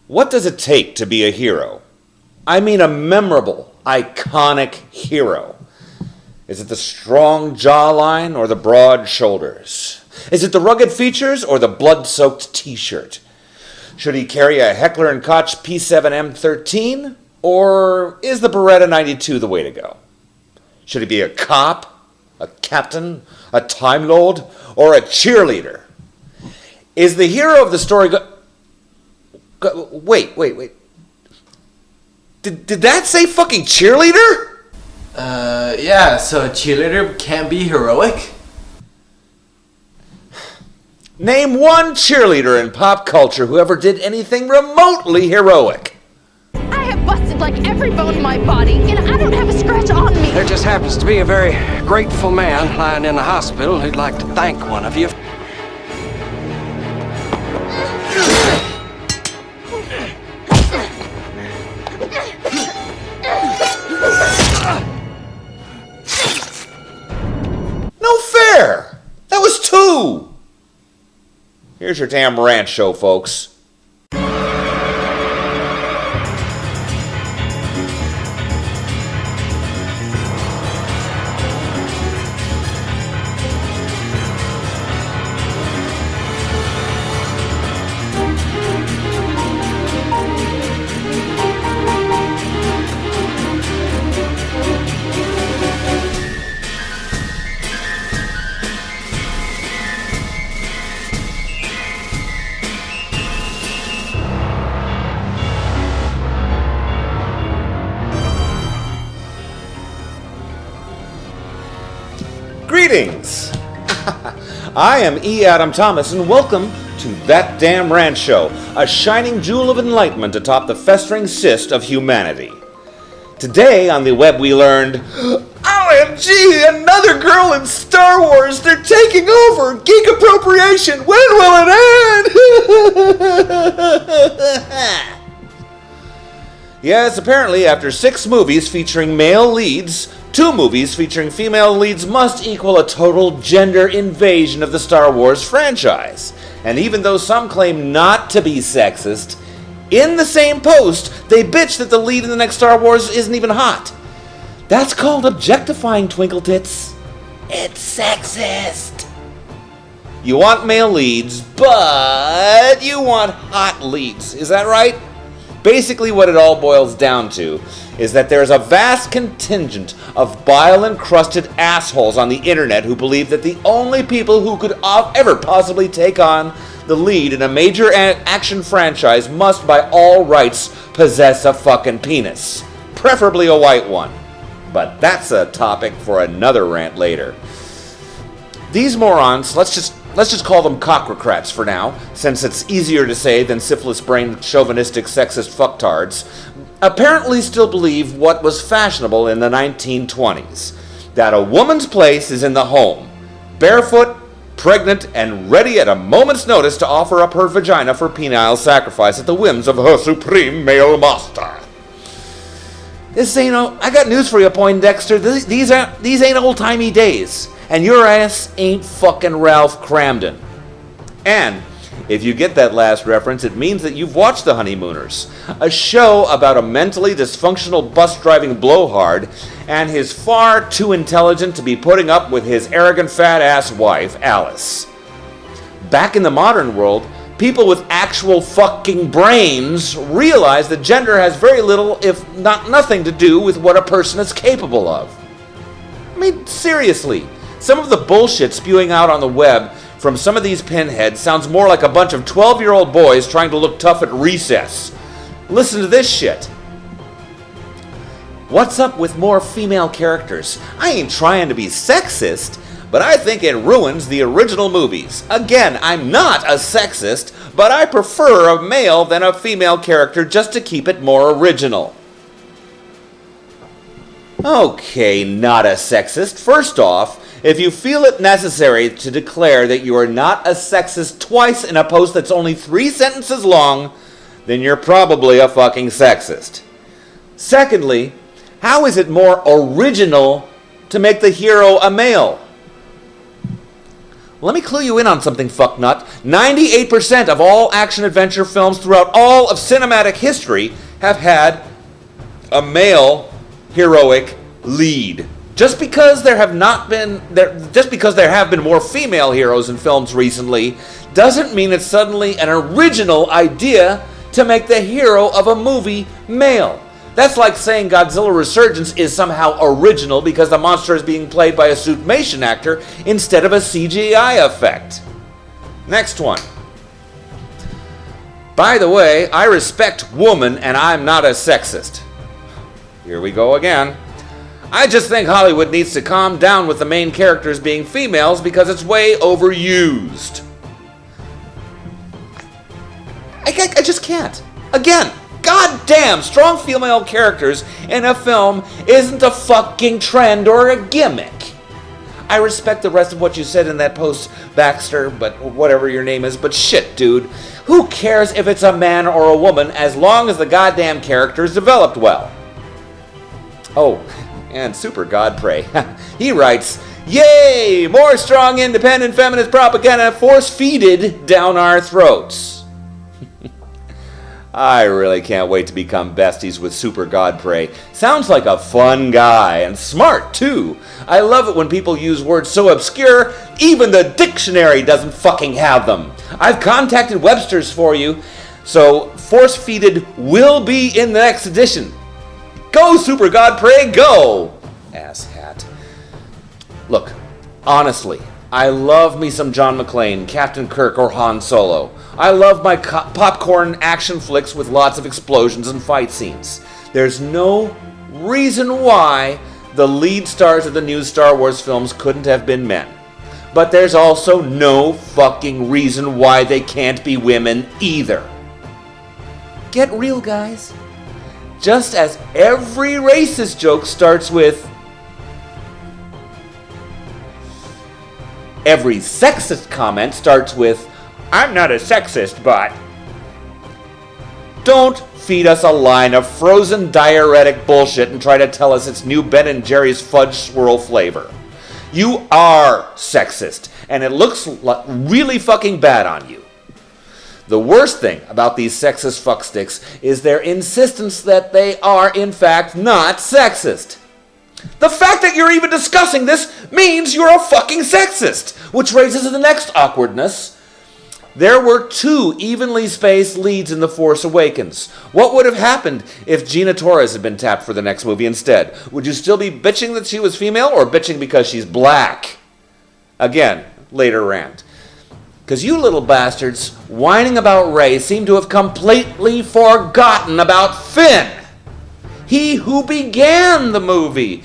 What does it take to be a hero? I mean a memorable, iconic hero. Is it the strong jawline or the broad shoulders? Is it the rugged features or the blood-soaked t-shirt? Should he carry a Heckler & Koch P7M13? Or is the Beretta 92 the way to go? Should he be a cop, a captain, a Time Lord, or a cheerleader? Is the hero of the story Wait. Did that say fucking cheerleader? Yeah, so a cheerleader can't be heroic? Name one cheerleader in pop culture who ever did anything remotely heroic. I have busted like every bone in my body, and I don't have a scratch on me. There just happens to be a very grateful man lying in the hospital who'd like to thank one of you. No fair! That was two! Here's your damn rant show, folks. Greetings! I am E. Adam Thomas, and welcome to That Damn Rant Show, a shining jewel of enlightenment atop the festering cyst of humanity. Today on the web we learned, OMG, another girl in Star Wars! They're taking over! Geek appropriation! When will it end? Yes, apparently after 6 movies featuring male leads, 2 movies featuring female leads must equal a total gender invasion of the Star Wars franchise. And even though some claim not to be sexist, in the same post, they bitch that the lead in the next Star Wars isn't even hot. That's called objectifying, Twinkle Tits. It's sexist. You want male leads, but you want hot leads. Is that right? Basically what it all boils down to is that there's a vast contingent of bile-encrusted assholes on the internet who believe that the only people who could ever possibly take on the lead in a major action franchise must by all rights possess a fucking penis. Preferably a white one. But that's a topic for another rant later. These morons, let's just call them cockocrats for now, since it's easier to say than syphilis-brained, chauvinistic, sexist fucktards, apparently still believe what was fashionable in the 1920s, that a woman's place is in the home, barefoot, pregnant, and ready at a moment's notice to offer up her vagina for penile sacrifice at the whims of her supreme male master. I got news for you, Poindexter. These ain't old-timey days. And your ass ain't fucking Ralph Cramden. And if you get that last reference, it means that you've watched The Honeymooners, a show about a mentally dysfunctional bus-driving blowhard and his far too intelligent to be putting up with his arrogant fat-ass wife, Alice. Back in the modern world, people with actual fucking brains realize that gender has very little, if not nothing, to do with what a person is capable of. I mean, seriously. Some of the bullshit spewing out on the web from some of these pinheads sounds more like a bunch of 12-year-old boys trying to look tough at recess. Listen to this shit. What's up with more female characters? I ain't trying to be sexist, but I think it ruins the original movies. Again, I'm not a sexist, but I prefer a male than a female character just to keep it more original. Okay, not a sexist. First off, if you feel it necessary to declare that you are not a sexist twice in a post that's only 3 sentences long, then you're probably a fucking sexist. Secondly, how is it more original to make the hero a male? Let me clue you in on something, fucknut. 98% of all action-adventure films throughout all of cinematic history have had a male heroic lead. Just because there have been more female heroes in films recently doesn't mean it's suddenly an original idea to make the hero of a movie male. That's like saying Godzilla Resurgence is somehow original because the monster is being played by a suitmation actor instead of a CGI effect. Next one. By the way, I respect woman and I'm not a sexist. Here we go again. I just think Hollywood needs to calm down with the main characters being females because it's way overused. I just can't. Again, goddamn, strong female characters in a film isn't a fucking trend or a gimmick. I respect the rest of what you said in that post, Baxter, but whatever your name is, but shit, dude. Who cares if it's a man or a woman as long as the goddamn character is developed well? Oh, and Super Godpray. He writes, "Yay! More strong, independent, feminist propaganda force-feeded down our throats." I really can't wait to become besties with Super Godpray. Sounds like a fun guy, and smart, too. I love it when people use words so obscure, even the dictionary doesn't fucking have them. I've contacted Webster's for you, so force-feeded will be in the next edition. Go, Super Godpray, go! Asshat. Look, honestly, I love me some John McClane, Captain Kirk, or Han Solo. I love my popcorn action flicks with lots of explosions and fight scenes. There's no reason why the lead stars of the new Star Wars films couldn't have been men. But there's also no fucking reason why they can't be women either. Get real, guys. Just as every racist joke starts with, every sexist comment starts with, "I'm not a sexist, but..." Don't feed us a line of frozen diuretic bullshit and try to tell us it's new Ben & Jerry's fudge swirl flavor. You are sexist, and it looks really fucking bad on you. The worst thing about these sexist fucksticks is their insistence that they are, in fact, not sexist. The fact that you're even discussing this means you're a fucking sexist, which raises the next awkwardness. There were 2 evenly spaced leads in The Force Awakens. What would have happened if Gina Torres had been tapped for the next movie instead? Would you still be bitching that she was female, or bitching because she's black? Again, later rant. Because you little bastards whining about Rey seem to have completely forgotten about Finn. He who began the movie.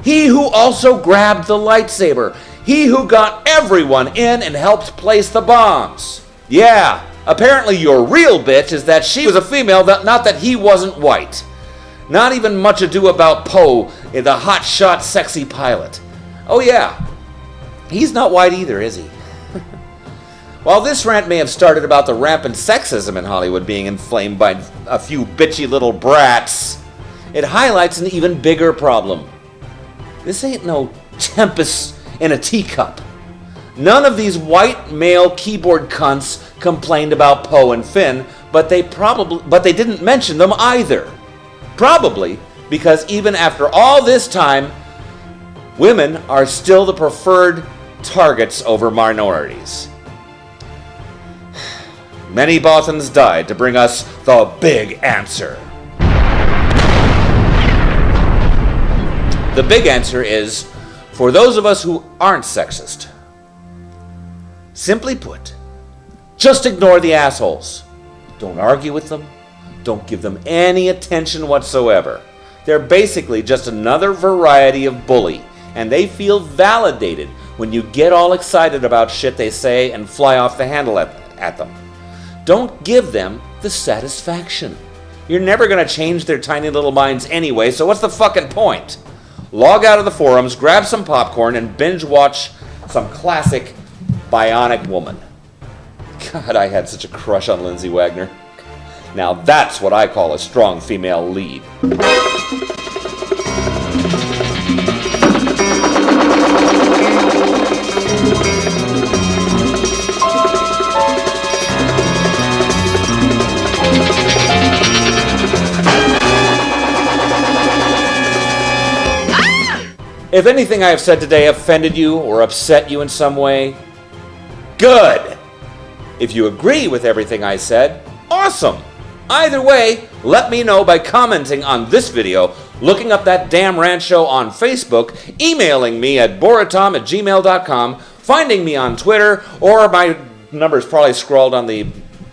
He who also grabbed the lightsaber. He who got everyone in and helped place the bombs. Yeah, apparently your real bitch is that she was a female, not that he wasn't white. Not even much ado about Poe, the hotshot sexy pilot. Oh yeah, he's not white either, is he? While this rant may have started about the rampant sexism in Hollywood being inflamed by a few bitchy little brats, it highlights an even bigger problem. This ain't no tempest in a teacup. None of these white male keyboard cunts complained about Poe and Finn, but they didn't mention them either. Probably because even after all this time, women are still the preferred targets over minorities. Many Bothans died to bring us the big answer. The big answer is, for those of us who aren't sexist, simply put, just ignore the assholes. Don't argue with them. Don't give them any attention whatsoever. They're basically just another variety of bully, and they feel validated when you get all excited about shit they say and fly off the handle at them. Don't give them the satisfaction. You're never going to change their tiny little minds anyway, so what's the fucking point? Log out of the forums, grab some popcorn, and binge watch some classic Bionic Woman. God, I had such a crush on Lindsay Wagner. Now that's what I call a strong female lead. If anything I have said today offended you or upset you in some way, good! If you agree with everything I said, awesome! Either way, let me know by commenting on this video, looking up that damn Rancho on Facebook, emailing me at boritom@gmail.com, finding me on Twitter, or my number's probably scrawled on the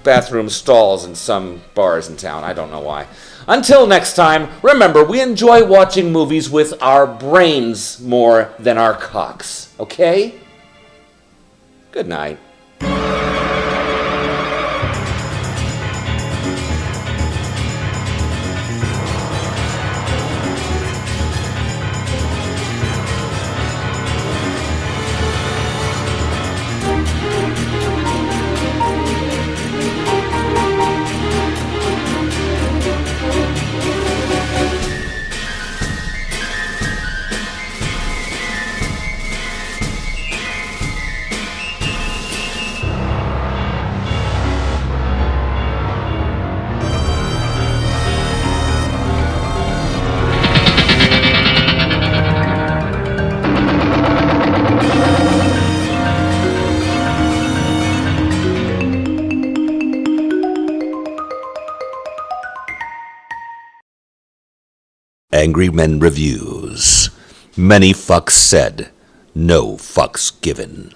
bathroom stalls in some bars in town. I don't know why. Until next time, remember, we enjoy watching movies with our brains more than our cocks. Okay? Good night. Angry Men Reviews. Many fucks said, no fucks given.